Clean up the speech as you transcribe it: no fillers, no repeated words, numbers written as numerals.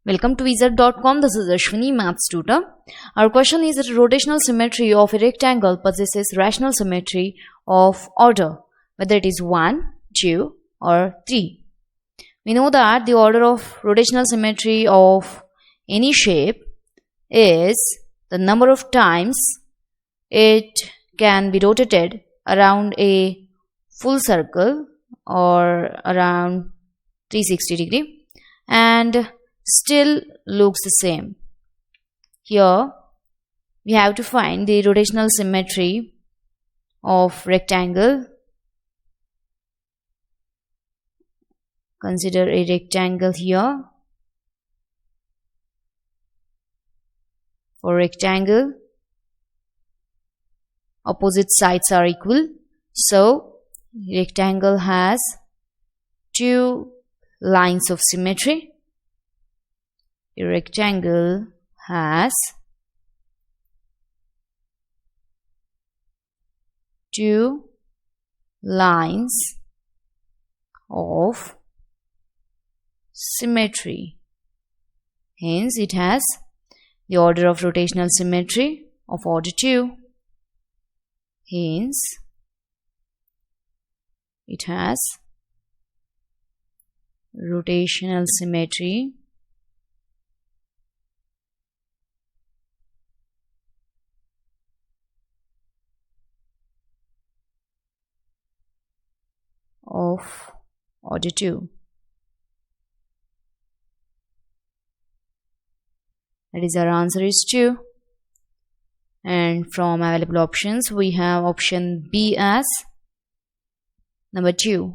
Welcome to wizard.com. This is Ashwini, maths tutor. Our question is that rotational symmetry of a rectangle possesses rational symmetry of order, whether it is 1, 2 or 3. We know that the order of rotational symmetry of any shape is the number of times it can be rotated around a full circle or around 360 degree and still looks the same. Here we have to find the rotational symmetry of rectangle. Consider a rectangle here. For rectangle, opposite sides are equal, so rectangle has two lines of symmetry. A rectangle has two lines of symmetry. Hence, it has the order of rotational symmetry of order 2. Hence, it has rotational symmetry of order 2. That is, our answer is 2. And from available options, we have option B as number 2.